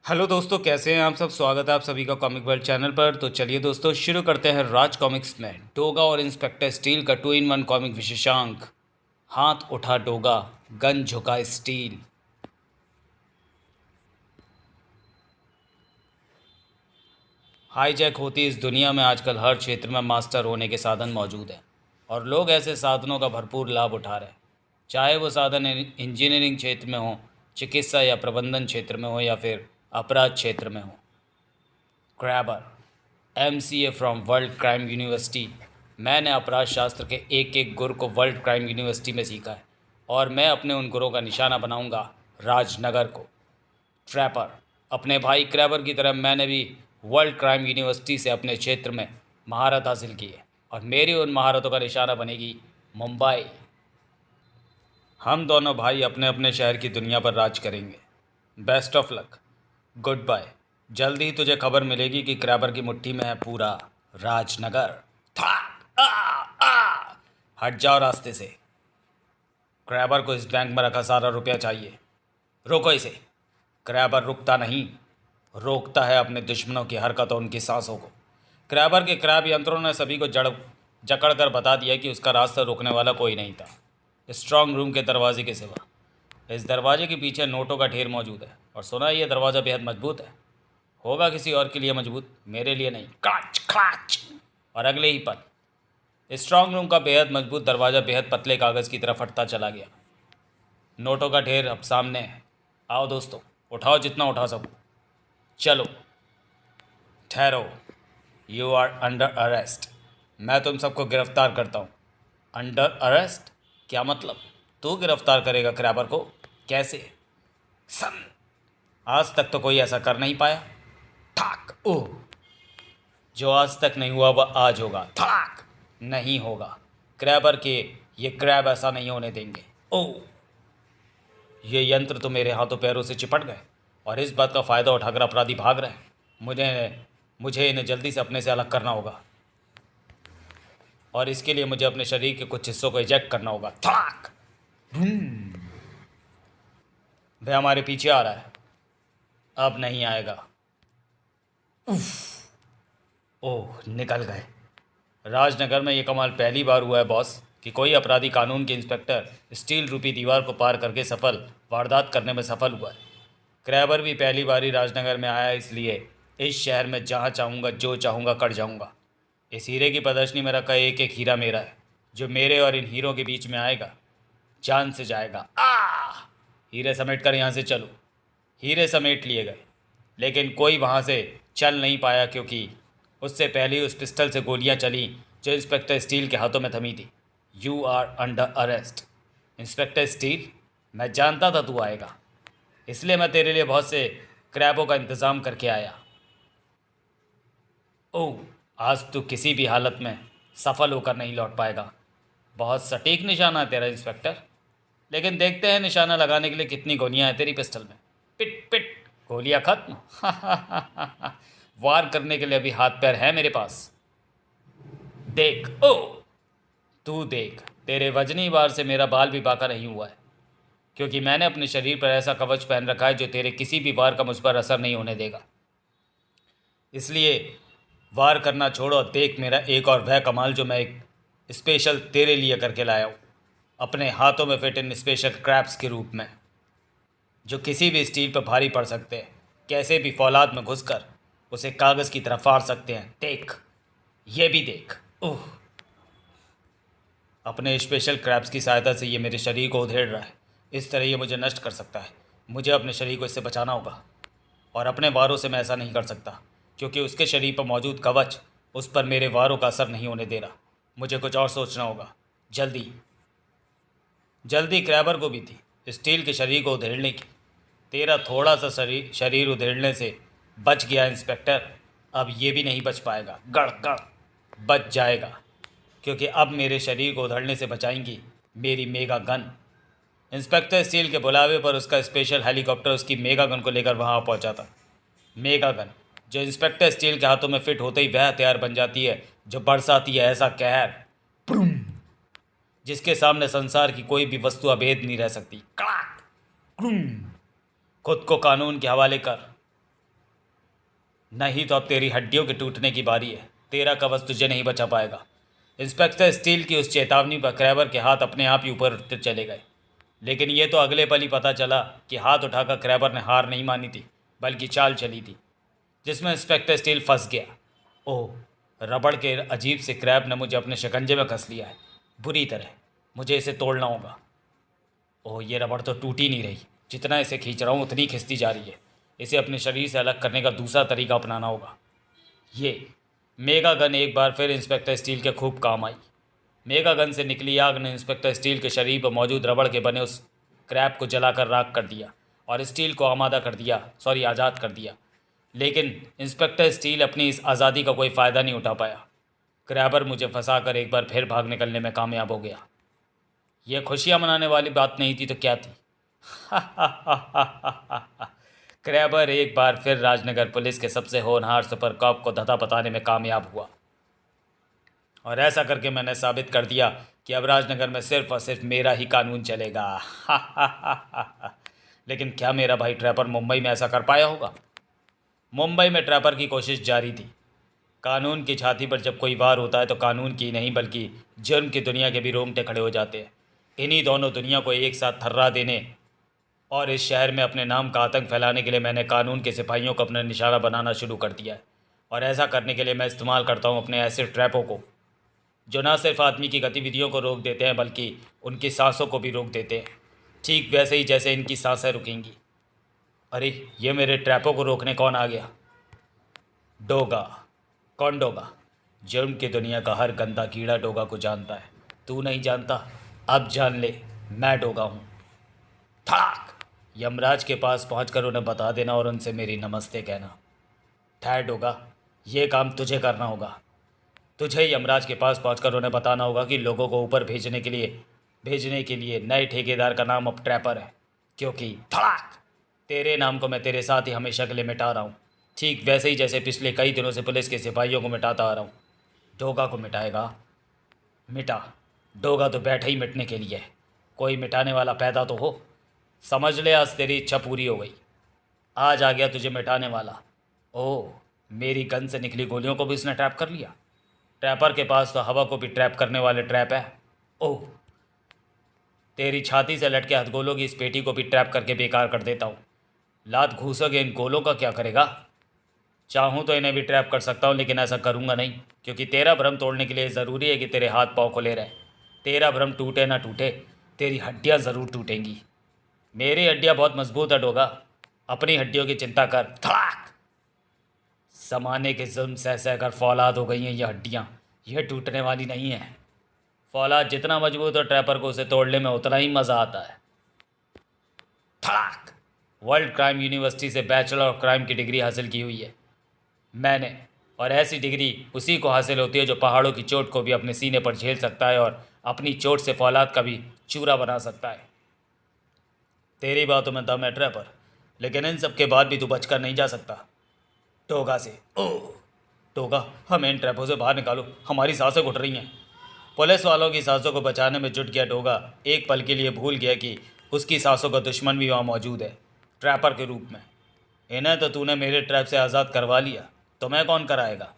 Hello दोस्तों, कैसे हैं आप सब। स्वागत है आप सभी का कॉमिक वर्ल्ड चैनल पर। तो चलिए दोस्तों, शुरू करते हैं राज कॉमिक्स में डोगा और इंस्पेक्टर स्टील का 2 in 1 कॉमिक विशेषांक। हाथ उठा डोगा, गन झुका स्टील। हाईजैक होती इस दुनिया में आजकल हर क्षेत्र में मास्टर होने के साधन मौजूद हैं और लोग ऐसे साधनों का भरपूर लाभ उठा रहे हैं। चाहे वो साधन इंजीनियरिंग क्षेत्र में हो, चिकित्सा या प्रबंधन क्षेत्र में हो, या फिर अपराध क्षेत्र में हो। क्रैबर, MCA from world crime university. मैंने अपराध शास्त्र के एक एक गुर को वर्ल्ड क्राइम यूनिवर्सिटी में सीखा है और मैं अपने उन गुरों का निशाना बनाऊंगा राजनगर को। ट्रैपर, अपने भाई क्रैबर की तरह मैंने भी वर्ल्ड क्राइम यूनिवर्सिटी से अपने क्षेत्र में महारत हासिल की है और मेरी उन महारतों का निशाना बनेगी मुंबई। हम दोनों भाई अपने अपने शहर की दुनिया पर राज करेंगे। Best of luck, goodbye. जल्दी ही तुझे खबर मिलेगी कि क्रैबर की मुट्ठी में है पूरा राजनगर। था आ, आ, हट जाओ रास्ते से। क्रैबर को इस बैंक में रखा सारा रुपया चाहिए। रोको इसे। क्रैबर रुकता नहीं, रोकता है अपने दुश्मनों की हरकतों, उनकी सांसों को। क्रैबर के क्रैब यंत्रों ने सभी को जकड़ कर बता दिया कि उसका रास्ता रोकने वाला कोई नहीं था, स्ट्रांग रूम के दरवाजे के सिवा। इस दरवाजे के पीछे नोटों का ढेर मौजूद है और सुना है यह दरवाज़ा बेहद मजबूत है। होगा किसी और के लिए मजबूत, मेरे लिए नहीं। Clutch clutch. और अगले ही पल स्ट्रांग रूम का बेहद मजबूत दरवाज़ा बेहद पतले कागज़ की तरह फटता चला गया। नोटों का ढेर अब सामने है। आओ दोस्तों, उठाओ जितना उठा सको। चलो। ठहरो, यू आर अंडर अरेस्ट। मैं तुम सबको गिरफ्तार करता हूँ। Under arrest? क्या मतलब? तू गिरफ्तार करेगा क्रैबर को? कैसे? सन, आज तक तो कोई ऐसा कर नहीं पाया। ठाक। ओह, जो आज तक नहीं हुआ वह आज होगा। ठाक। नहीं होगा। क्रैबर के ये क्रैब ऐसा नहीं होने देंगे। ओह, ये यंत्र तो मेरे हाथों पैरों से चिपट गए और इस बात का फ़ायदा उठाकर अपराधी भाग रहे हैं। मुझे मुझे इन्हें जल्दी से अपने से अलग करना होगा और इसके लिए मुझे अपने शरीर के कुछ हिस्सों को इजेक्ट करना होगा। थाक। वह हमारे पीछे आ रहा है। अब नहीं आएगा। ओह, निकल गए। राजनगर में ये कमाल पहली बार हुआ है बॉस कि कोई अपराधी कानून के इंस्पेक्टर स्टील रूपी दीवार को पार करके सफल वारदात करने में सफल हुआ है। क्रैबर भी पहली बार ही राजनगर में आया, इसलिए इस शहर में जहाँ चाहूँगा जो चाहूँगा कर जाऊँगा। इस हीरे की प्रदर्शनी में रखा एक एक हीरा मेरा है। जो मेरे और इन हीरों के बीच में आएगा जान से जाएगा। हीरे समेट कर यहाँ से चलो। हीरे समेट लिए गए, लेकिन कोई वहाँ से चल नहीं पाया क्योंकि उससे पहले उस पिस्टल से गोलियां चली जो इंस्पेक्टर स्टील के हाथों में थमी थी। You are under arrest. Inspector Steel, मैं जानता था तू आएगा, इसलिए मैं तेरे लिए बहुत से क्रैबों का इंतज़ाम करके आया। ओह, आज तू किसी भी हालत में सफल होकर नहीं लौट पाएगा। बहुत सटीक निशाना है तेरा इंस्पेक्टर, लेकिन देखते हैं निशाना लगाने के लिए कितनी गोलियां हैं तेरी पिस्टल में। पिट पिट। गोलियां खत्म। वार करने के लिए अभी हाथ पैर है मेरे पास। देख। ओ, तू देख, तेरे वजनी वार से मेरा बाल भी बाका नहीं हुआ है, क्योंकि मैंने अपने शरीर पर ऐसा कवच पहन रखा है जो तेरे किसी भी वार का मुझ पर असर नहीं होने देगा। इसलिए वार करना छोड़ो और देख मेरा एक और वह कमाल जो मैं एक स्पेशल तेरे लिए करके लाया हूँ, अपने हाथों में फिट इन स्पेशल क्रैप्स के रूप में, जो किसी भी स्टील पर भारी पड़ सकते हैं। कैसे भी फौलाद में घुसकर उसे कागज़ की तरह फाड़ सकते हैं। देख, ये भी देख। ओह, अपने स्पेशल क्रैप्स की सहायता से ये मेरे शरीर को उधेड़ रहा है। इस तरह ये मुझे नष्ट कर सकता है। मुझे अपने शरीर को इससे बचाना होगा और अपने वारों से मैं ऐसा नहीं कर सकता, क्योंकि उसके शरीर पर मौजूद कवच उस पर मेरे वारों का असर नहीं होने दे रहा। मुझे कुछ और सोचना होगा। जल्दी जल्दी। क्रैबर को भी थी स्टील के शरीर को उधेड़ने की। तेरा थोड़ा सा शरीर उधेड़ने से बच गया इंस्पेक्टर, अब ये भी नहीं बच पाएगा। गड़ गड़। बच जाएगा, क्योंकि अब मेरे शरीर को उधेड़ने से बचाएंगी मेरी मेगा गन। इंस्पेक्टर स्टील के बुलावे पर उसका स्पेशल हेलीकॉप्टर उसकी मेगा गन को लेकर वहाँ पहुँचा था। मेगा गन जो इंस्पेक्टर स्टील के हाथों में फिट होते ही वह हथियार बन जाती है जो बरसाती है ऐसा कहर, जिसके सामने संसार की कोई भी वस्तु अभेद नहीं रह सकती। कड़ाक। क्रूम। खुद को कानून के हवाले कर। नहीं तो अब तेरी हड्डियों के टूटने की बारी है। तेरा कवच तुझे नहीं बचा पाएगा। इंस्पेक्टर स्टील की उस चेतावनी पर क्रैबर के हाथ अपने आप ही ऊपर उठते चले गए। लेकिन ये तो अगले पल ही पता चला कि हाथ उठाकर क्रैबर ने हार नहीं मानी थी, बल्कि चाल चली थी जिसमें इंस्पेक्टर स्टील फंस गया। ओह, रबड़ के अजीब से क्रैब ने मुझे अपने शिकंजे में कस लिया है बुरी तरह। मुझे इसे तोड़ना होगा। ओह, ये रबड़ तो टूट ही नहीं रही। जितना इसे खींच रहा हूँ उतनी खिंचती जा रही है। इसे अपने शरीर से अलग करने का दूसरा तरीका अपनाना होगा। ये मेगा गन एक बार फिर इंस्पेक्टर स्टील के खूब काम आई। मेगा गन से निकली आग ने इंस्पेक्टर स्टील के शरीर पर मौजूद रबड़ के बने उस क्रैब को जलाकर राख कर दिया और स्टील को आज़ाद कर दिया। लेकिन इंस्पेक्टर स्टील अपनी इस आज़ादी का कोई फ़ायदा नहीं उठा पाया। क्रैबर मुझे फंसाकर एक बार फिर भाग निकलने में कामयाब हो गया। यह खुशियाँ मनाने वाली बात नहीं थी तो क्या थी? क्रैबर एक बार फिर राजनगर पुलिस के सबसे होनहार सुपर कॉप को धता बताने में कामयाब हुआ और ऐसा करके मैंने साबित कर दिया कि अब राजनगर में सिर्फ और सिर्फ मेरा ही कानून चलेगा। लेकिन क्या मेरा भाई ट्रैपर मुंबई में ऐसा कर पाया होगा? मुंबई में ट्रैपर की कोशिश जारी थी। कानून की छाती पर जब कोई वार होता है तो कानून की नहीं बल्कि जुर्म की दुनिया के भी रोंगटे खड़े हो जाते हैं। इन्हीं दोनों दुनिया को एक साथ थर्रा देने और इस शहर में अपने नाम का आतंक फैलाने के लिए मैंने कानून के सिपाहियों को अपना निशाना बनाना शुरू कर दिया है। और ऐसा करने के लिए मैं इस्तेमाल करता हूँ अपने ऐसे ट्रैपों को जो ना सिर्फ आदमी की गतिविधियों को रोक देते हैं बल्कि उनकी सांसों को भी रोक देते हैं, ठीक वैसे ही जैसे इनकी सांसें रुकेंगी। अरे, ये मेरे ट्रैपों को रोकने कौन आ गया? डोगा। कौन डोगा? जुर्म की दुनिया का हर गंदा कीड़ा डोगा को जानता है। तू नहीं जानता? अब जान ले, मैं डोगा हूँ। थाक! यमराज के पास पहुंचकर उन्हें बता देना और उनसे मेरी नमस्ते कहना। ठहर डोगा, ये काम तुझे करना होगा। तुझे यमराज के पास पहुंचकर उन्हें बताना होगा कि लोगों को ऊपर भेजने के लिए नए ठेकेदार का नाम अब ट्रैपर है, क्योंकि धड़ाक तेरे नाम को मैं तेरे साथ ही हमेशा के लिए मिटा रहा हूँ, ठीक वैसे ही जैसे पिछले कई दिनों से पुलिस के सिपाहियों को मिटाता आ रहा हूँ। डोगा को मिटाएगा? मिटा। डोगा तो बैठा ही मिटने के लिए है। कोई मिटाने वाला पैदा तो हो। समझ ले, आज तेरी इच्छा पूरी हो गई। आज आ गया तुझे मिटाने वाला। ओह, मेरी गन से निकली गोलियों को भी उसने ट्रैप कर लिया। ट्रैपर के पास तो हवा को भी ट्रैप करने वाले ट्रैप है। ओह, तेरी छाती से लटके हथगोलों की इस पेटी को भी ट्रैप करके बेकार कर देता हूँ। लात घूसोगे इन गोलों का क्या करेगा? चाहूँ तो इन्हें भी ट्रैप कर सकता हूँ, लेकिन ऐसा करूँगा नहीं, क्योंकि तेरा भ्रम तोड़ने के लिए ज़रूरी है कि तेरे हाथ पाँव खुले रहे। तेरा भ्रम टूटे ना टूटे, तेरी हड्डियाँ ज़रूर टूटेंगी। मेरी हड्डियाँ बहुत मजबूत है डोगा, अपनी हड्डियों की चिंता कर। धड़ाक! ज़माने के जुल्म सह सह कर फौलाद हो गई हैं ये हड्डियाँ, यह टूटने वाली नहीं है। फौलाद जितना मजबूत हो, ट्रैपर को उसे तोड़ने में उतना ही मज़ा आता है। धड़ाक! वर्ल्ड क्राइम यूनिवर्सिटी से बैचलर ऑफ क्राइम की डिग्री हासिल की हुई है मैंने, और ऐसी डिग्री उसी को हासिल होती है जो पहाड़ों की चोट को भी अपने सीने पर झेल सकता है और अपनी चोट से फौलाद का भी चूरा बना सकता है। तेरी बातों में दम है ट्रैपर, लेकिन इन सब के बाद भी तू बचकर नहीं जा सकता टोगा से। ओह टोगा, हमें इन ट्रैपों से बाहर निकालो, हमारी सांसें घुट रही हैं। पुलिस वालों की सांसों को बचाने में जुट गया टोगा एक पल के लिए भूल गया कि उसकी सांसों का दुश्मन भी वहाँ मौजूद है, ट्रैपर के रूप में। इन्हें तो तूने मेरे ट्रैप से आज़ाद करवा लिया, तो मैं कौन कराएगा?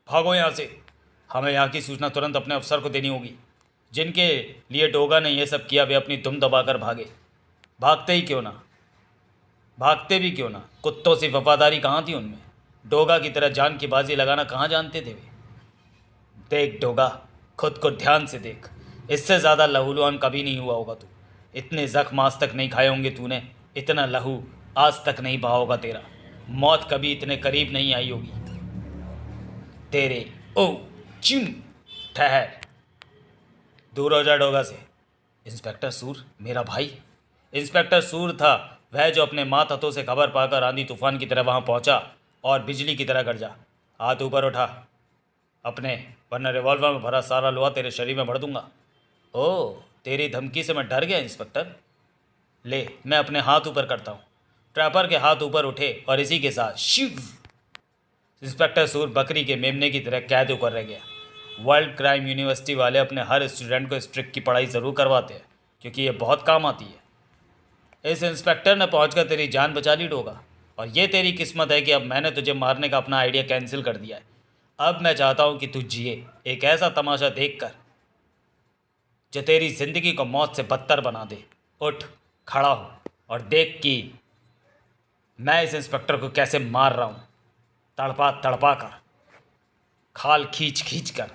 भागो यहाँ से। हमें यहाँ की सूचना तुरंत अपने अफसर को देनी होगी। जिनके लिए डोगा ने यह सब किया वे अपनी दुम दबाकर भागे। भागते भी क्यों ना, कुत्तों से वफादारी कहाँ थी उनमें? डोगा की तरह जान की बाजी लगाना कहाँ जानते थे वे? देख डोगा, खुद को ध्यान से देख। इससे ज़्यादा लहूलुहान कभी नहीं हुआ होगा तू। इतने जख्म आज तक नहीं खाए होंगे तूने, इतना लहू आज तक नहीं बहा होगा तेरा। मौत कभी इतने करीब नहीं आई होगी तेरे। ओ चिम, ठहर, दूर हो जा डोगा से। इंस्पेक्टर सूर, मेरा भाई। इंस्पेक्टर सूर था वह जो अपने मात हथों से खबर पाकर आंधी तूफान की तरह वहां पहुंचा और बिजली की तरह गरजा। हाथ ऊपर उठा अपने, वरना रिवॉल्वर में भरा सारा लोहा तेरे शरीर में भर दूंगा। ओह, तेरी धमकी से मैं डर गया इंस्पेक्टर। ले, मैं अपने हाथ ऊपर करता हूँ। ट्रैपर के हाथ ऊपर उठे और इसी के साथ शिव, इंस्पेक्टर सूर बकरी के मेमने की तरह कैद होकर रह गया। वर्ल्ड क्राइम यूनिवर्सिटी वाले अपने हर स्टूडेंट को इस ट्रिक की पढ़ाई ज़रूर करवाते हैं, क्योंकि ये बहुत काम आती है। इस इंस्पेक्टर ने पहुंचकर तेरी जान बचा ली डोगा। और ये तेरी किस्मत है कि अब मैंने तुझे मारने का अपना आइडिया कैंसिल कर दिया है। अब मैं चाहता हूँ कि तू जिए, एक ऐसा तमाशा देखकर जो तेरी ज़िंदगी को मौत से बदतर बना दे। उठ, खड़ा हो और देख कि मैं इस इंस्पेक्टर को कैसे मार रहा हूँ, तड़पा तड़पा कर, खाल खींच खींच कर।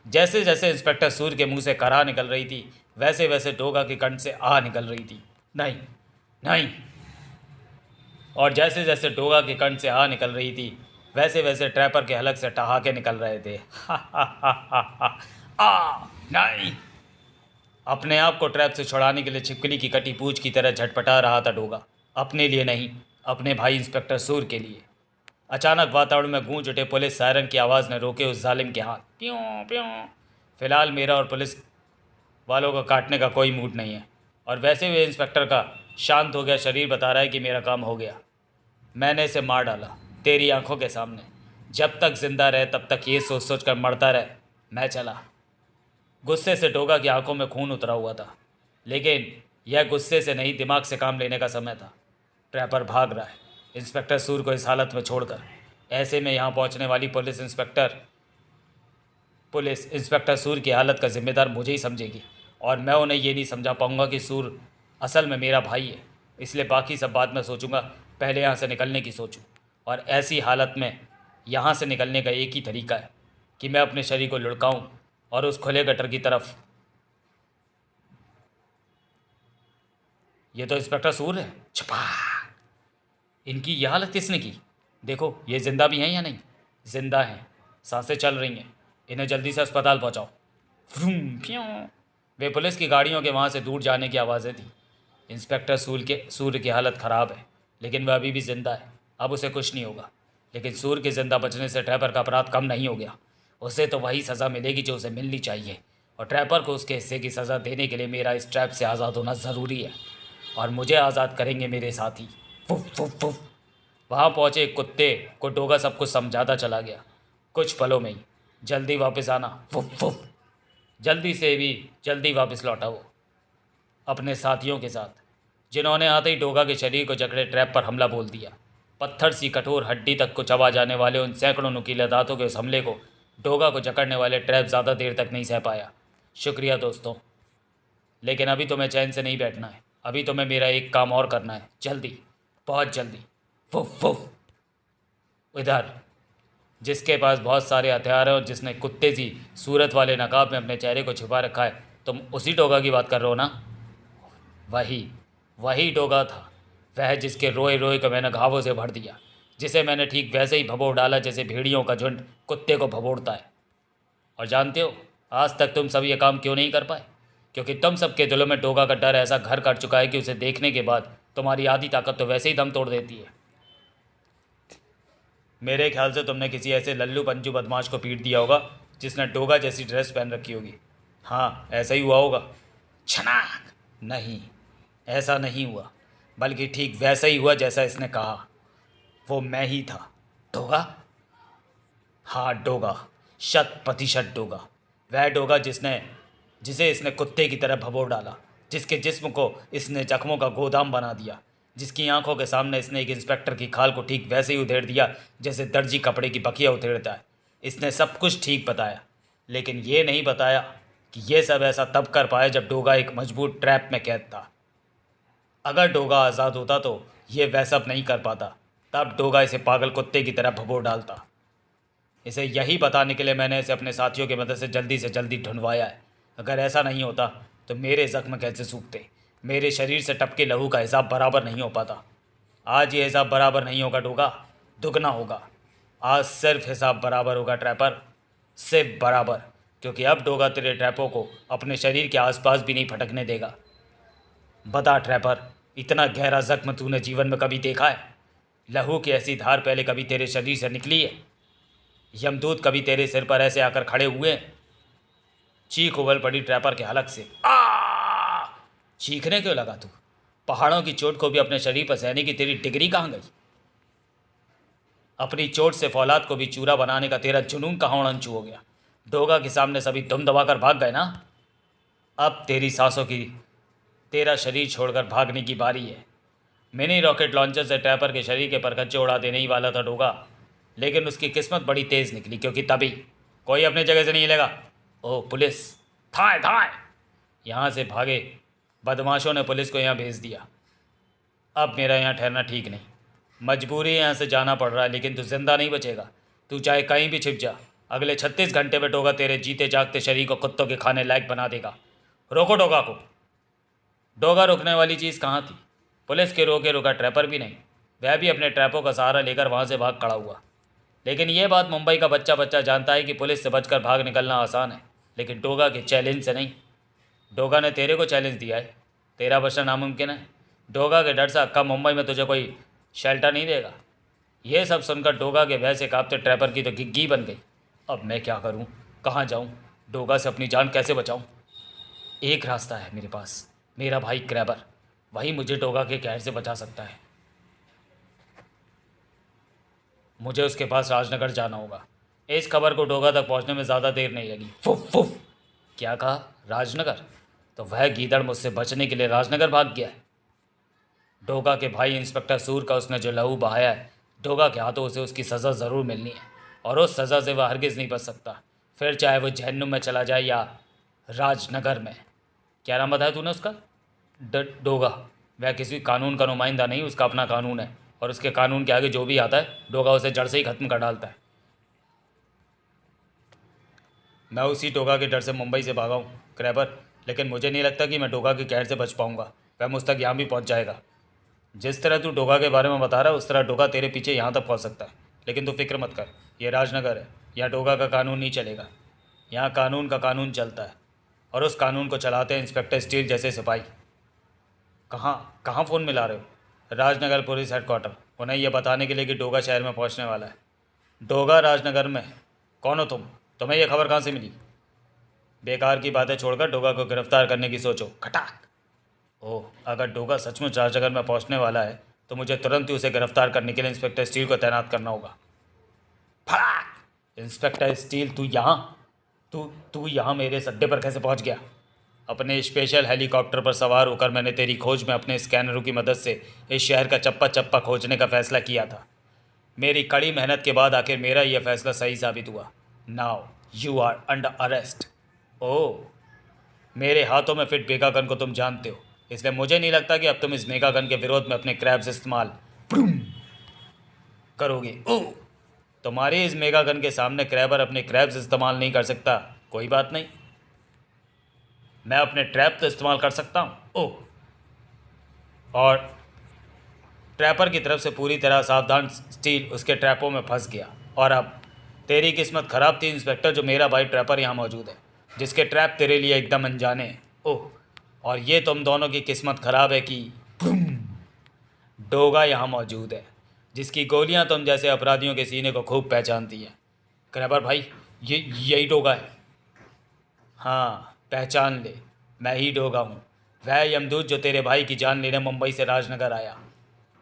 जैसे जैसे इंस्पेक्टर सूर्य के मुंह से करा निकल रही थी, वैसे वैसे डोगा के कंठ से आ निकल रही थी। नहीं, नहीं। और जैसे जैसे डोगा के कंठ से आ निकल रही थी, वैसे वैसे ट्रैपर के हलक से ठहाके निकल रहे थे। हा हा हा हा हा। नहीं। अपने आप को ट्रैप से छुड़ाने के लिए छिपकली की कटी पूंछ की तरह झटपटा रहा था डोगा, अपने लिए नहीं, अपने भाई इंस्पेक्टर सूर्य के लिए। अचानक वातावरण में गूंज उठे पुलिस सायरन की आवाज़ ने रोके उस जालिम के हाथ। प्यों प्यों। फिलहाल मेरा और पुलिस वालों को काटने का कोई मूड नहीं है। और वैसे भी इंस्पेक्टर का शांत हो गया शरीर बता रहा है कि मेरा काम हो गया। मैंने इसे मार डाला तेरी आंखों के सामने। जब तक जिंदा रहे तब तक ये सोच सोच कर मरता रहे। मैं चला। गुस्से से डोगा की आंखों में खून उतरा हुआ था, लेकिन यह गुस्से से नहीं, दिमाग से काम लेने का समय था। ट्रैपर भाग रहा है इंस्पेक्टर सूर को इस हालत में छोड़कर। ऐसे में यहाँ पहुँचने वाली पुलिस इंस्पेक्टर सूर की हालत का जिम्मेदार मुझे ही समझेगी, और मैं उन्हें ये नहीं समझा पाऊंगा कि सूर असल में मेरा भाई है। इसलिए बाकी सब बाद में सोचूंगा, पहले यहाँ से निकलने की सोचूं। और ऐसी हालत में यहाँ से निकलने का एक ही तरीका है कि मैं अपने शरीर को लुढ़काऊं और उस खुले गटर की तरफ। ये तो इंस्पेक्टर सूर है। छपा। इनकी यह हालत किसने की? देखो ये जिंदा भी हैं या नहीं? जिंदा हैं, सांसें चल रही हैं। इन्हें जल्दी से अस्पताल पहुंचाओ। फ्रूम फ्यों। वे पुलिस की गाड़ियों के वहाँ से दूर जाने की आवाज़ें थी। इंस्पेक्टर सूर्य की हालत ख़राब है, लेकिन वह अभी भी ज़िंदा है। अब उसे कुछ नहीं होगा। लेकिन सूर्य के ज़िंदा बचने से ट्रैपर का अपराध कम नहीं हो गया। उसे तो वही सज़ा मिलेगी जो उसे मिलनी चाहिए, और ट्रैपर को उसके हिस्से की सज़ा देने के लिए मेरा इस ट्रैप से आज़ाद होना ज़रूरी है। और मुझे आज़ाद करेंगे मेरे साथी। फुफ फुफ फुफ। वहाँ पहुँचे एक कुत्ते को डोगा सब कुछ समझाता चला गया। कुछ पलों में ही। जल्दी वापस आना। फुफ फुफ। जल्दी से भी जल्दी वापस लौटा वो अपने साथियों के साथ, जिन्होंने आते ही डोगा के शरीर को जकड़े ट्रैप पर हमला बोल दिया। पत्थर सी कठोर हड्डी तक को चबा जाने वाले उन सैकड़ों नुकीले दांतों के उस हमले को डोगा को जकड़ने वाले ट्रैप ज़्यादा देर तक नहीं सह पाया। शुक्रिया दोस्तों, लेकिन अभी तुम्हें चैन से नहीं बैठना है। अभी तुम्हें मेरा एक काम और करना है, जल्दी, बहुत जल्दी। फुफ फुफ। इधर जिसके पास बहुत सारे हथियार हैं और जिसने कुत्ते सी सूरत वाले नकाब में अपने चेहरे को छुपा रखा है, तुम उसी डोगा की बात कर रहे हो ना? वही वही डोगा था, वह जिसके रोए रोए को मैंने घावों से भर दिया, जिसे मैंने ठीक वैसे ही भभोड़ डाला जैसे भेड़ियों का झुंड कुत्ते को भभोड़ता है। और जानते हो आज तक तुम सब ये काम क्यों नहीं कर पाए? क्योंकि तुम सबके दिलों में डोगा का डर ऐसा घर कर चुका है कि उसे देखने के बाद तुम्हारी आधी ताकत तो वैसे ही दम तोड़ देती है। मेरे ख्याल से तुमने किसी ऐसे लल्लू पंजू बदमाश को पीट दिया होगा जिसने डोगा जैसी ड्रेस पहन रखी होगी। हाँ, ऐसा ही हुआ होगा। छनाक। नहीं, ऐसा नहीं हुआ, बल्कि ठीक वैसा ही हुआ जैसा इसने कहा। वो मैं ही था। डोगा? हाँ, डोगा। 100% डोगा। वह डोगा जिसे इसने कुत्ते की तरह भभोड़ डाला, जिसके जिस्म को इसने जख्मों का गोदाम बना दिया, जिसकी आंखों के सामने इसने एक इंस्पेक्टर की खाल को ठीक वैसे ही उधेड़ दिया जैसे दर्जी कपड़े की बखिया उधेड़ता है। इसने सब कुछ ठीक बताया, लेकिन ये नहीं बताया कि ये सब ऐसा तब कर पाया जब डोगा एक मजबूत ट्रैप में कैद था। अगर डोगा आज़ाद होता तो ये वह सब नहीं कर पाता। तब डोगा इसे पागल कुत्ते की तरह भभोड़ डालता। इसे यही बताने के लिए मैंने इसे अपने साथियों की मदद से जल्दी ढूंढवाया है। अगर ऐसा नहीं होता तो मेरे ज़ख्म कैसे सूखते, मेरे शरीर से टपके लहू का हिसाब बराबर नहीं हो पाता। आज ये हिसाब बराबर नहीं होगा डोगा, दुगना होगा। आज सिर्फ हिसाब बराबर होगा ट्रैपर, सिर्फ बराबर, क्योंकि अब डोगा तेरे ट्रैपों को अपने शरीर के आसपास भी नहीं फटकने देगा। बता ट्रैपर, इतना गहरा जख्म तूने जीवन में कभी देखा है? लहू की ऐसी धार पहले कभी तेरे शरीर से निकली है? यमदूत कभी तेरे सिर पर ऐसे आकर खड़े हुए? चीख उबल पड़ी ट्रैपर के हलक से। आ! चीखने क्यों लगा तू? पहाड़ों की चोट को भी अपने शरीर पर सहने की तेरी डिग्री कहाँ गई? अपनी चोट से फौलाद को भी चूरा बनाने का तेरा जुनून कहाँ उड़नचू हो गया? डोगा के सामने सभी दुम दबाकर भाग गए ना? अब तेरी सांसों की तेरा शरीर छोड़कर भागने की बारी है। मिनी रॉकेट लॉन्चर से ट्रैपर के शरीर के परखच्चे उड़ा देने ही वाला था डोगा, लेकिन उसकी किस्मत बड़ी तेज़ निकली, क्योंकि तभी कोई अपनी जगह से नहीं हिलेगा। ओह पुलिस! थाए थाए! यहाँ से भागे बदमाशों ने पुलिस को यहाँ भेज दिया। अब मेरा यहाँ ठहरना ठीक नहीं, मजबूरी है, यहाँ से जाना पड़ रहा है, लेकिन तू जिंदा नहीं बचेगा। तू चाहे कहीं भी छिप जा, अगले 36 घंटे में डोगा तेरे जीते जागते शरीर को कुत्तों के खाने लायक बना देगा। रोको डोगा को। डोगा रुकने वाली चीज़ कहाँ थी? पुलिस के रोके रुका ट्रैपर भी नहीं, वह भी अपने ट्रैपों का सहारा लेकर वहाँ से भाग खड़ा हुआ। लेकिन ये बात मुंबई का बच्चा बच्चा जानता है कि पुलिस से बचकर भाग निकलना आसान है, लेकिन डोगा के चैलेंज से नहीं। डोगा ने तेरे को चैलेंज दिया है, तेरा बचना नामुमकिन है। डोगा के डर से अक्का मुंबई में तुझे कोई शेल्टर नहीं देगा। यह सब सुनकर डोगा के भय से कांपते ट्रैपर की तो घिग्गी बन गई। अब मैं क्या करूं, कहाँ जाऊं, डोगा से अपनी जान कैसे बचाऊं? एक रास्ता है मेरे पास, मेरा भाई क्रैबर, वही मुझे डोगा के कहर से बचा सकता है। मुझे उसके पास राजनगर जाना होगा। इस खबर को डोगा तक पहुंचने में ज़्यादा देर नहीं लगी। फुफ फुफ! क्या कहा? राजनगर? तो वह गीदड़ मुझसे बचने के लिए राजनगर भाग गया है। डोगा के भाई इंस्पेक्टर सूर का उसने जो लहू बहाया है, डोगा के हाथों उसे उसकी सज़ा ज़रूर मिलनी है, और उस सज़ा से वह हरगिज़ नहीं बच सकता, फिर चाहे वो जहन्नुम में चला जाए या राजनगर में। क्या नाम बताया तूने उसका? डोगा। वह किसी कानून का नुमाइंदा नहीं, उसका अपना कानून है, और उसके कानून के आगे जो भी आता है डोगा उसे जड़ से ही ख़त्म कर डालता है। मैं उसी डोगा के डर से मुंबई से भागा हूँ क्रैबर, लेकिन मुझे नहीं लगता कि मैं डोगा के कहर से बच पाऊँगा। वह मुझ तक यहाँ भी पहुँच जाएगा। जिस तरह तू डोगा के बारे में बता रहा है उस तरह डोगा तेरे पीछे यहाँ तक पहुँच सकता है, लेकिन तू फिक्र मत कर, ये राजनगर है, यहाँ डोगा का कानून नहीं चलेगा। यहाँ कानून का कानून चलता है, और उस कानून को चलाते हैं इंस्पेक्टर स्टील जैसे सिपाही। कहाँ कहाँ फ़ोन मिला रहे हो? राजनगर पुलिस हेडक्वार्टर, उन्हें यह बताने के लिए कि डोगा शहर में पहुँचने वाला है। डोगा राजनगर में? कौन हो तुम? तुम्हें यह खबर कहाँ से मिली? बेकार की बातें छोड़कर डोगा को गिरफ्तार करने की सोचो। खटाक! ओह, अगर डोगा सचमुच राजनगर में पहुंचने वाला है तो मुझे तुरंत ही उसे गिरफ्तार करने के लिए इंस्पेक्टर स्टील को तैनात करना होगा। फटाक! इंस्पेक्टर स्टील, तू यहाँ तू यहाँ मेरे सड्डे पर कैसे पहुंच गया? अपने स्पेशल हेलीकॉप्टर पर सवार होकर मैंने तेरी खोज में अपने स्कैनरों की मदद से इस शहर का चप्पा चप्पा खोजने का फैसला किया था। मेरी कड़ी मेहनत के बाद आखिर मेरा यह फैसला सही साबित हुआ। Now you are under arrest. Oh, मेरे हाथों में फिट मेगागन को तुम जानते हो, इसलिए मुझे नहीं लगता कि अब तुम इस मेगागन के विरोध में अपने क्रैब्स इस्तेमाल करोगे। ओह, तुम्हारी इस मेगागन के सामने क्रैबर अपने क्रैब्स इस्तेमाल नहीं कर सकता। कोई बात नहीं, मैं अपने ट्रैप तो इस्तेमाल कर सकता हूँ। ओह, और ट्रैपर की तरफ से पूरी तरह सावधान स्टील उसके ट्रैपों में फंस गया। और अब तेरी किस्मत ख़राब थी इंस्पेक्टर, जो मेरा भाई ट्रैपर यहाँ मौजूद है, जिसके ट्रैप तेरे लिए एकदम अनजाने हैं। ओह, और ये तुम दोनों की किस्मत ख़राब है कि डोगा यहाँ मौजूद है, जिसकी गोलियाँ तुम जैसे अपराधियों के सीने को खूब पहचानती हैं। क्रैबर भाई, ये यही डोगा है? हाँ, पहचान ले, मैं ही डोगा हूँ, वह यमदूत जो तेरे भाई की जान लेने मुंबई से राजनगर आया।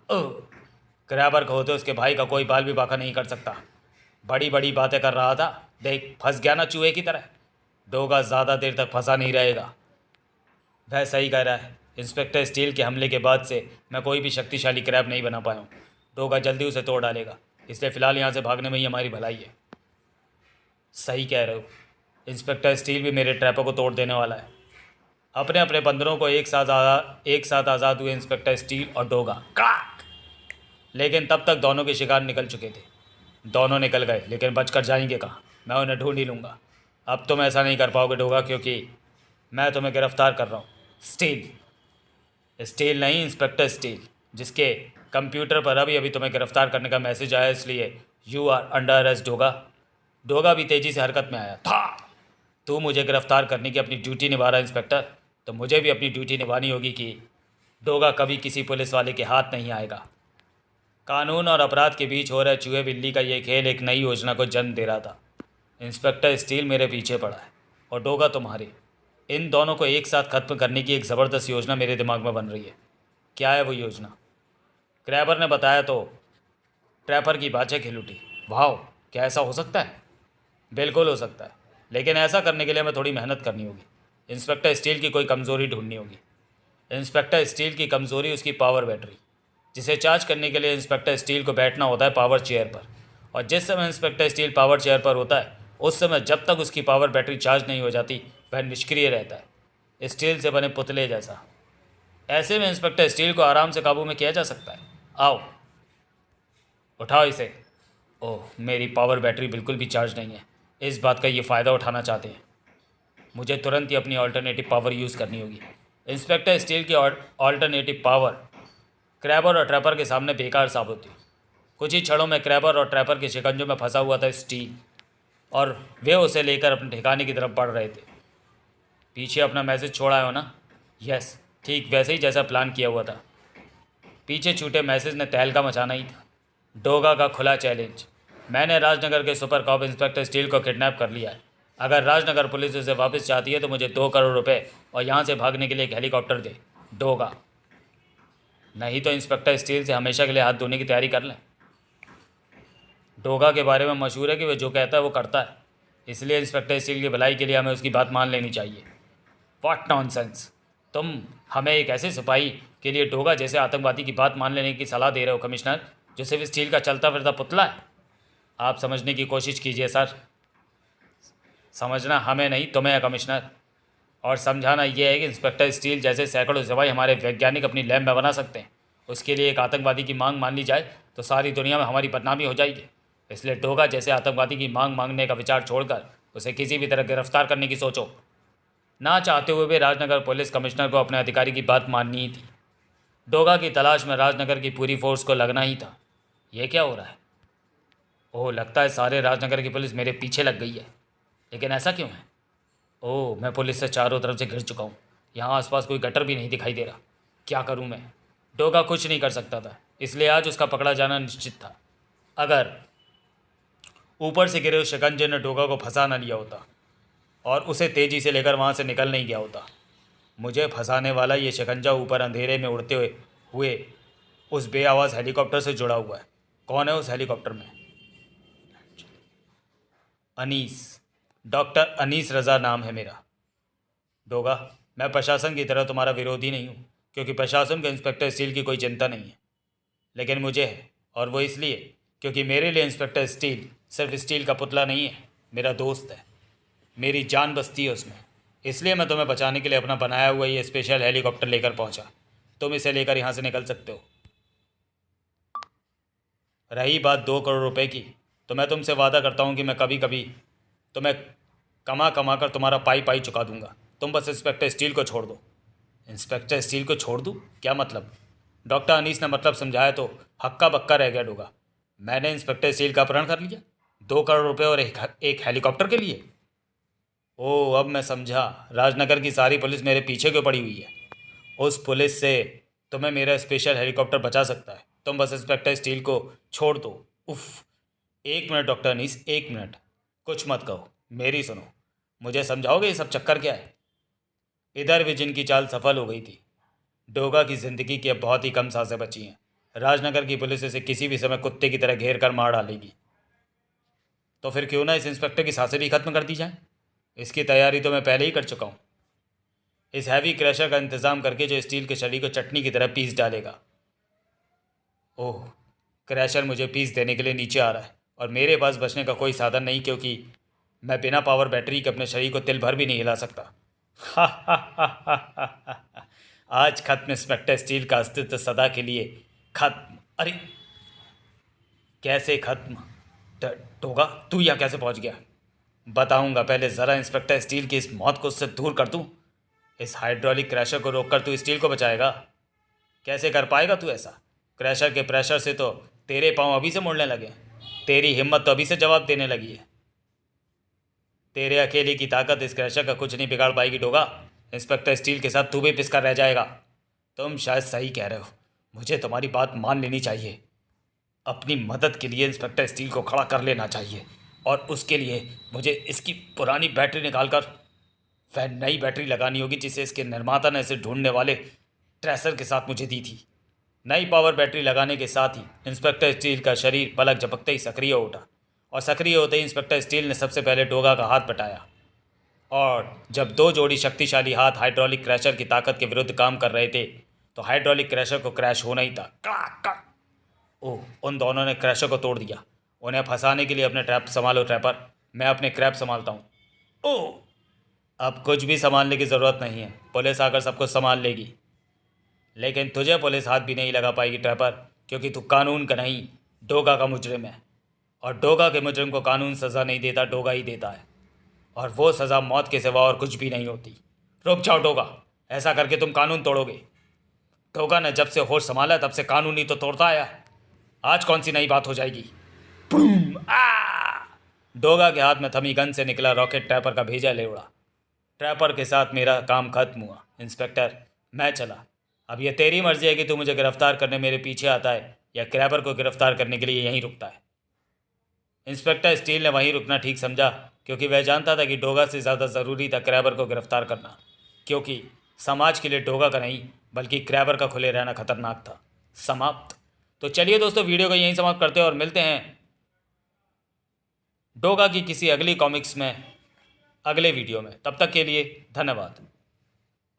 ओह, क्रैबर को होते उसके भाई का कोई बाल भी बाका नहीं कर सकता। बड़ी बड़ी बातें कर रहा था, देख फंस गया ना चूहे की तरह। डोगा ज़्यादा देर तक फंसा नहीं रहेगा। वह सही कह रहा है। इंस्पेक्टर स्टील के हमले के बाद से मैं कोई भी शक्तिशाली क्रैब नहीं बना पाया हूँ। डोगा जल्दी उसे तोड़ डालेगा, इसलिए फ़िलहाल यहाँ से भागने में ही हमारी भलाई है। सही कह रहे हो, इंस्पेक्टर स्टील भी मेरे ट्रैपों को तोड़ देने वाला है। अपने अपने बंदरों को एक साथ आज़ाद हुए इंस्पेक्टर स्टील और डोगा। क्राक! लेकिन तब तक दोनों के शिकार निकल चुके थे। दोनों निकल गए, लेकिन बचकर जाएंगे कहाँ? मैं उन्हें ढूंढ ही लूँगा। अब तुम ऐसा नहीं कर पाओगे डोगा, क्योंकि मैं तुम्हें गिरफ्तार कर रहा हूँ। स्टील नहीं, इंस्पेक्टर स्टील, जिसके कंप्यूटर पर अभी अभी तुम्हें गिरफ्तार करने का मैसेज आया, इसलिए you are under arrest Doga. Doga भी तेज़ी से हरकत में आया था। तू मुझे गिरफ्तार करने की अपनी ड्यूटी निभा रहा है इंस्पेक्टर, तो मुझे भी अपनी ड्यूटी निभानी होगी कि डोगा कभी किसी पुलिस वाले के हाथ नहीं आएगा। कानून और अपराध के बीच हो रहे चूहे बिल्ली का ये खेल एक नई योजना को जन्म दे रहा था। इंस्पेक्टर स्टील मेरे पीछे पड़ा है और डोगा तुम्हारे। इन दोनों को एक साथ खत्म करने की एक ज़बरदस्त योजना मेरे दिमाग में बन रही है। क्या है वो योजना? क्रैबर ने बताया तो ट्रैपर की बातें खिल उठी। वाह, क्या ऐसा हो सकता है? बिल्कुल हो सकता है, लेकिन ऐसा करने के लिए हमें थोड़ी मेहनत करनी होगी। इंस्पेक्टर स्टील की कोई कमज़ोरी ढूंढनी होगी। इंस्पेक्टर स्टील की कमज़ोरी उसकी पावर बैटरी। जिसे चार्ज करने के लिए इंस्पेक्टर स्टील को बैठना होता है पावर चेयर पर। और जिस समय इंस्पेक्टर स्टील पावर चेयर पर होता है उस समय जब तक उसकी पावर बैटरी चार्ज नहीं हो जाती वह निष्क्रिय रहता है, स्टील से बने पुतले जैसा। ऐसे में इंस्पेक्टर स्टील को आराम से काबू में किया जा सकता है। आओ उठाओ इसे। ओह, मेरी पावर बैटरी बिल्कुल भी चार्ज नहीं है। इस बात का ये फ़ायदा उठाना चाहते हैं। मुझे तुरंत ही अपनी ऑल्टरनेटिव पावर यूज़ करनी होगी। इंस्पेक्टर स्टील की ऑल्टरनेटिव पावर क्रैबर और ट्रैपर के सामने बेकार साबित हुई। कुछ ही क्षणों में क्रैबर और ट्रैपर के शिकंजों में फंसा हुआ था स्टील, और वे उसे लेकर अपने ठिकाने की तरफ बढ़ रहे थे। पीछे अपना मैसेज छोड़ आए हो ना? यस, ठीक वैसे ही जैसा प्लान किया हुआ था। पीछे छूटे मैसेज ने तहलका मचाना ही था। डोगा का खुला चैलेंज। मैंने राजनगर के सुपर कॉप इंस्पेक्टर स्टील को किडनैप कर लिया है। अगर राजनगर पुलिस उसे वापस चाहती है तो मुझे 2 करोड़ रुपए और यहाँ से भागने के लिए एक हेलीकॉप्टर दे, डोगा। नहीं तो इंस्पेक्टर स्टील से हमेशा के लिए हाथ धोने की तैयारी कर लें। डोगा के बारे में मशहूर है कि वह जो कहता है वो करता है, इसलिए इंस्पेक्टर स्टील की भलाई के लिए हमें उसकी बात मान लेनी चाहिए। What nonsense! तुम हमें एक ऐसे सिपाही के लिए डोगा जैसे आतंकवादी की बात मान लेने की सलाह दे रहे हो कमिश्नर, जो सिर्फ स्टील का चलता फिरता पुतला है। आप समझने की कोशिश कीजिए सर। समझना हमें नहीं तुम्हें है कमिश्नर, और समझाना यह है कि इंस्पेक्टर स्टील जैसे सैकड़ों सिपाही हमारे वैज्ञानिक अपनी लैब में बना सकते हैं। उसके लिए एक आतंकवादी की मांग मान ली जाए तो सारी दुनिया में हमारी बदनामी हो जाएगी। इसलिए डोगा जैसे आतंकवादी की मांग मांगने का विचार छोड़कर उसे किसी भी तरह गिरफ्तार करने की सोचो। ना चाहते हुए भी राजनगर पुलिस कमिश्नर को अपने अधिकारी की बात माननी ही थी। डोगा की तलाश में राजनगर की पूरी फोर्स को लगना ही था। यह क्या हो रहा है? ओह, लगता है सारे राजनगर की पुलिस मेरे पीछे लग गई है। लेकिन ऐसा क्यों है? ओह, मैं पुलिस से चारों तरफ से घिर चुका हूँ। यहाँ आसपास कोई गटर भी नहीं दिखाई दे रहा। क्या करूँ मैं? डोगा कुछ नहीं कर सकता था, इसलिए आज उसका पकड़ा जाना निश्चित था। अगर ऊपर से गिरे उस शिकंजे ने डोगा को फंसा न लिया होता और उसे तेज़ी से लेकर वहाँ से निकल नहीं गया होता। मुझे फंसाने वाला ये शिकंजा ऊपर अंधेरे में उड़ते हुए उस बेआवाज़ हेलीकॉप्टर से जुड़ा हुआ है। कौन है उस हेलीकॉप्टर में? अनीस, डॉक्टर अनीस रज़ा नाम है मेरा। डोगा, मैं प्रशासन की तरह तुम्हारा विरोधी नहीं हूँ, क्योंकि प्रशासन को इंस्पेक्टर स्टील की कोई चिंता नहीं है, लेकिन मुझे है। और वो इसलिए क्योंकि मेरे लिए इंस्पेक्टर स्टील सिर्फ स्टील का पुतला नहीं है, मेरा दोस्त है। मेरी जान बसती है उसमें। इसलिए मैं तुम्हें बचाने के लिए अपना बनाया हुआ ये स्पेशल हेलीकॉप्टर लेकर पहुंचा। तुम इसे लेकर यहाँ से निकल सकते हो। रही बात 2 करोड़ रुपए की, तो मैं तुमसे वादा करता हूँ कि मैं कभी कभी तुम्हें कमा कमा कर तुम्हारा पाई पाई चुका दूंगा। तुम बस इंस्पेक्टर स्टील को छोड़ दो। इंस्पेक्टर स्टील को छोड़ दूँ? क्या मतलब? डॉक्टर अनीस ने मतलब समझाया तो हक्का बक्का रह गया डोगा। मैंने इंस्पेक्टर स्टील का अपहरण कर लिया 2 करोड़ रुपए और एक हेलीकॉप्टर के लिए? ओह, अब मैं समझा। राजनगर की सारी पुलिस मेरे पीछे क्यों पड़ी हुई है। उस पुलिस से तुम्हें मेरा स्पेशल हेलीकॉप्टर बचा सकता है। तुम बस इंस्पेक्टर स्टील को छोड़ दो। उफ! 1 मिनट डॉक्टर अनीस, 1 मिनट। कुछ मत कहो, मेरी सुनो। मुझे समझाओगे ये सब चक्कर क्या है? इधर भी जिनकी चाल सफल हो गई थी। डोगा की ज़िंदगी की अब बहुत ही कम सांसें बची हैं। राजनगर की पुलिस इसे किसी भी समय कुत्ते की तरह घेर कर मार डालेगी। तो फिर क्यों ना इस इंस्पेक्टर की सांसें भी खत्म कर दी जाए? इसकी तैयारी तो मैं पहले ही कर चुका हूँ। इस हैवी क्रैशर का इंतज़ाम करके जो स्टील के शरीर को चटनी की तरह पीस डालेगा। ओह, क्रैशर मुझे पीस देने के लिए नीचे आ रहा है और मेरे पास बचने का कोई साधन नहीं, क्योंकि मैं बिना पावर बैटरी के अपने शरीर को तिल भर भी नहीं हिला सकता। आज खत्म इंस्पेक्टर स्टील का अस्तित्व सदा के लिए खत्म। अरे कैसे खत्म? टोगा, तू यहाँ कैसे पहुँच गया? बताऊंगा, पहले ज़रा इंस्पेक्टर स्टील की इस मौत को उससे दूर कर दूं। इस हाइड्रोलिक क्रैशर को रोककर तू स्टील को बचाएगा? कैसे कर पाएगा तू ऐसा? क्रैशर के प्रेशर से तो तेरे पाँव अभी से मुड़ने लगे। तेरी हिम्मत तो अभी से जवाब देने लगी है। तेरे अकेले की ताकत इस क्रैशर का कुछ नहीं बिगाड़ पाएगी डोगा। इंस्पेक्टर स्टील के साथ तू भी पिसकर रह जाएगा। तुम शायद सही कह रहे हो, मुझे तुम्हारी बात मान लेनी चाहिए। अपनी मदद के लिए इंस्पेक्टर स्टील को खड़ा कर लेना चाहिए, और उसके लिए मुझे इसकी पुरानी बैटरी निकालकर वह नई बैटरी लगानी होगी जिसे इसके निर्माता ने इसे ढूंढने वाले ट्रेसर के साथ मुझे दी थी। नई पावर बैटरी लगाने के साथ ही इंस्पेक्टर स्टील का शरीर पलक झपकते ही सक्रिय हो उठा, और सक्रिय होते ही इंस्पेक्टर स्टील ने सबसे पहले डोगा का हाथ बटाया। और जब 2 जोड़ी शक्तिशाली हाथ हाइड्रोलिक क्रैशर की ताकत के विरुद्ध काम कर रहे थे, तो हाइड्रोलिक क्रैशर को क्रैश होना ही था। Clock clock. ओह, उन दोनों ने क्रैशर को तोड़ दिया। उन्हें फंसाने के लिए अपने ट्रैप संभालो ट्रैपर, मैं अपने क्रैप संभालता हूँ। ओह, अब कुछ भी संभालने की ज़रूरत नहीं है, पुलिस आकर सब कुछ संभाल लेगी। लेकिन तुझे पुलिस हाथ भी नहीं लगा पाएगी ट्रैपर, क्योंकि तू कानून का नहीं, डोगा का मुजरिम है। और डोगा के मुजरिम को कानून सज़ा नहीं देता, डोगा ही देता है। और वो सज़ा मौत के सिवा और कुछ भी नहीं होती। रुक जाओ डोगा, ऐसा करके तुम कानून तोड़ोगे। डोगा ने जब से होश संभाला तब से कानून ही तो तोड़ता आया। आज कौन सी नई बात हो जाएगी। बूम! डोगा के हाथ में थमी गन से निकला रॉकेट ट्रैपर का भेजा ले उड़ा। ट्रैपर के साथ मेरा काम खत्म हुआ। इंस्पेक्टर, मैं चला। अब ये तेरी मर्जी है कि तू मुझे गिरफ्तार करने मेरे पीछे आता है या क्रैपर को गिरफ्तार करने के लिए यहीं रुकता है। इंस्पेक्टर स्टील ने वहीं रुकना ठीक समझा, क्योंकि वह जानता था कि डोगा से ज़्यादा ज़रूरी था क्रैबर को गिरफ्तार करना, क्योंकि समाज के लिए डोगा का नहीं बल्कि क्रैबर का खुले रहना खतरनाक था। समाप्त। तो चलिए दोस्तों, वीडियो को यहीं समाप्त करते हैं और मिलते हैं डोगा की किसी अगली कॉमिक्स में अगले वीडियो में। तब तक के लिए धन्यवाद।